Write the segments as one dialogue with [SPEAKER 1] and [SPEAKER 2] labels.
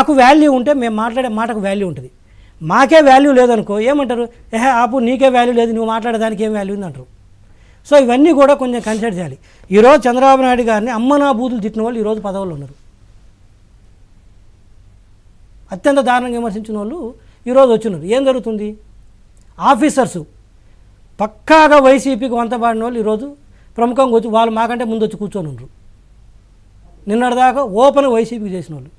[SPEAKER 1] మాకు వాల్యూ ఉంటే మేము మాట్లాడే మాటకు వాల్యూ ఉంటుంది. మాకే వాల్యూ లేదనుకో ఏమంటారు, ఆపు నీకే వాల్యూ లేదు, నువ్వు మాట్లాడేదానికి ఏం వాల్యూ ఉంది అంటారు. సో ఇవన్నీ కూడా కొంచెం కన్సిడర్ చేయాలి. ఈరోజు చంద్రబాబు నాయుడు గారిని అమ్మనా బూతులు తిట్టిన వాళ్ళు ఈరోజు పదవుల్లో ఉన్నారు. అత్యంత దారుణంగా విమర్శించిన వాళ్ళు ఈరోజు వచ్చినారు. ఏం జరుగుతుంది? ఆఫీసర్సు పక్కాగా వైసీపీకి వంతబాడిన వాళ్ళు ఈరోజు ప్రముఖంగా వచ్చి వాళ్ళు మాకంటే ముందు వచ్చి కూర్చొని ఉన్నారు. నిన్నటిదాకా ఓపెన్గా వైసీపీకి చేసిన వాళ్ళు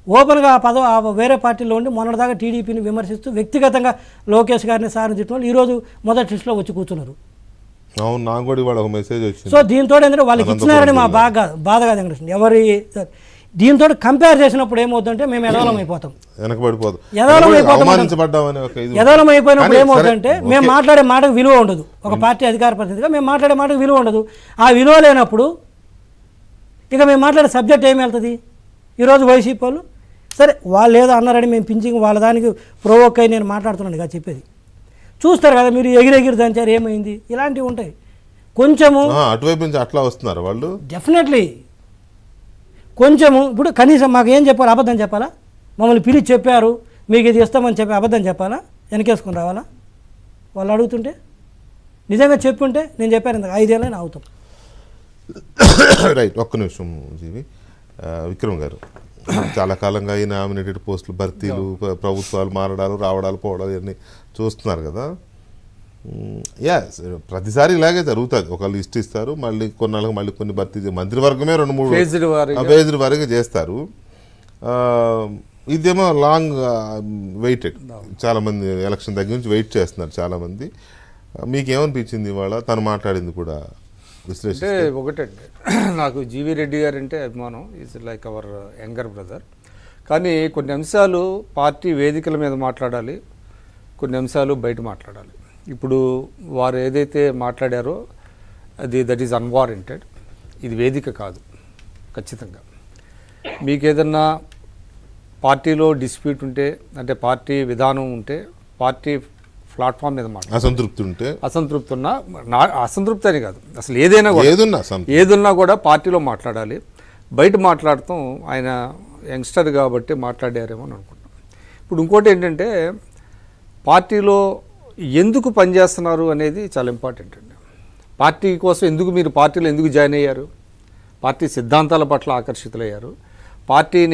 [SPEAKER 1] ఓపెన్గా ఆ వేరే పార్టీలో ఉండి మొన్నటిదాకా టీడీపీని విమర్శిస్తూ వ్యక్తిగతంగా లోకేష్ గారిని సార్ని తిట్టిన వాళ్ళు ఈరోజు మొదటి లిస్టులో వచ్చి కూర్చున్నారు.
[SPEAKER 2] అవును, నాకు కూడా ఇవాళ ఒక మెసేజ్ వచ్చింది.
[SPEAKER 1] సో దీంతో ఏంటంటే వాళ్ళకి ఇచ్చినారని మా బాధగా వెంకటేశ్వర ఎవరి దీంతో కంపేర్ చేసినప్పుడు ఏమవుతుందంటే మేము ఎదవలం అయిపోతాం, ఎదవలం అయిపోయినప్పుడు ఏమవుతుందంటే మేము మాట్లాడే మాటకు విలువ ఉండదు. ఒక పార్టీ అధికార ప్రతినిధిగా మేము మాట్లాడే మాటకు విలువ ఉండదు. ఆ విలువ లేనప్పుడు ఇక మేము మాట్లాడే సబ్జెక్ట్ ఏమి వెళ్తుంది? ఈరోజు వైసీపీ వాళ్ళు సరే వాళ్ళు ఏదో అన్నారని మేము పించింగ్ వాళ్ళ దానికి ప్రొవోక్ అయ్యి నేను మాట్లాడుతున్నాను కదా చెప్పేది. చూస్తారు కదా మీరు ఎగిరెగిరి దంచారు ఏమైంది, ఇలాంటివి ఉంటాయి. కొంచెము
[SPEAKER 2] అటువైపు నుంచి అట్లా వస్తున్నారు వాళ్ళు.
[SPEAKER 1] డెఫినెట్లీ కొంచెము ఇప్పుడు కనీసం మాకు ఏం చెప్పాలి? అబద్ధం చెప్పాలా? మమ్మల్ని పిలిచి చెప్పారు మీకు ఇది ఇస్తామని చెప్పి అబద్ధం చెప్పాలా? వెనకేసుకొని రావాలా? వాళ్ళు అడుగుతుంటే నిజంగా చెప్పుంటే నేను చెప్పాను ఇంత 5 ఏళ్ళైనా అవుతాం.
[SPEAKER 2] రైట్, ఒక్క నిమిషం జీవి. విక్రమ్ గారు, చాలా కాలంగా ఈ నామినేటెడ్ పోస్టులు భర్తీలు, ప్రభుత్వాలు మారడాలు, రావడాలు, పోవడాలు ఇవన్నీ చూస్తున్నారు కదా. ప్రతిసారి ఇలాగే జరుగుతుంది. ఒక లిస్ట్ ఇస్తారు, మళ్ళీ కొన్నాళ్ళకి మళ్ళీ కొన్ని భర్తీ మంత్రివర్గమే 2-3 ఫేజ్డ్ వారీగా చేస్తారు. ఇదేమో లాంగ్ వెయిటెడ్, చాలామంది ఎలక్షన్ దగ్గర నుంచి వెయిట్ చేస్తున్నారు చాలామంది. మీకేమనిపించింది ఇవాళ తను మాట్లాడింది కూడా
[SPEAKER 3] అంటే? ఒకటండి, నాకు జీవీ రెడ్డి గారు అంటే అభిమానం, is like our younger brother. కానీ కొన్ని అంశాలు పార్టీ వేదికల మీద మాట్లాడాలి, కొన్ని అంశాలు బయట మాట్లాడాలి. ఇప్పుడు వారు ఏదైతే మాట్లాడారో దట్ ఈజ్ అన్వారెంటెడ్. ఇది వేదిక కాదు. ఖచ్చితంగా మీకు ఏదన్నా పార్టీలో డిస్ప్యూట్ ఉంటే, అంటే పార్టీ విధానం ఉంటే, పార్టీ ప్లాట్ఫామ్ మీద అసంతృప్తి ఉన్నా, అసంతృప్తి అని కాదు, అసలు ఏదైనా కూడా పార్టీలో మాట్లాడాలి. బయట మాట్లాడటం ఆయన యంగ్స్టర్ కాబట్టి మాట్లాడారేమో అని అనుకుంటున్నాం. ఇప్పుడు ఇంకోటి ఏంటంటే, పార్టీలో ఎందుకు పనిచేస్తున్నారు అనేది చాలా ఇంపార్టెంట్ అండి. పార్టీ కోసం మీరు పార్టీలో ఎందుకు జాయిన్ అయ్యారు? పార్టీ సిద్ధాంతాల పట్ల ఆకర్షితులయ్యారు. పార్టీని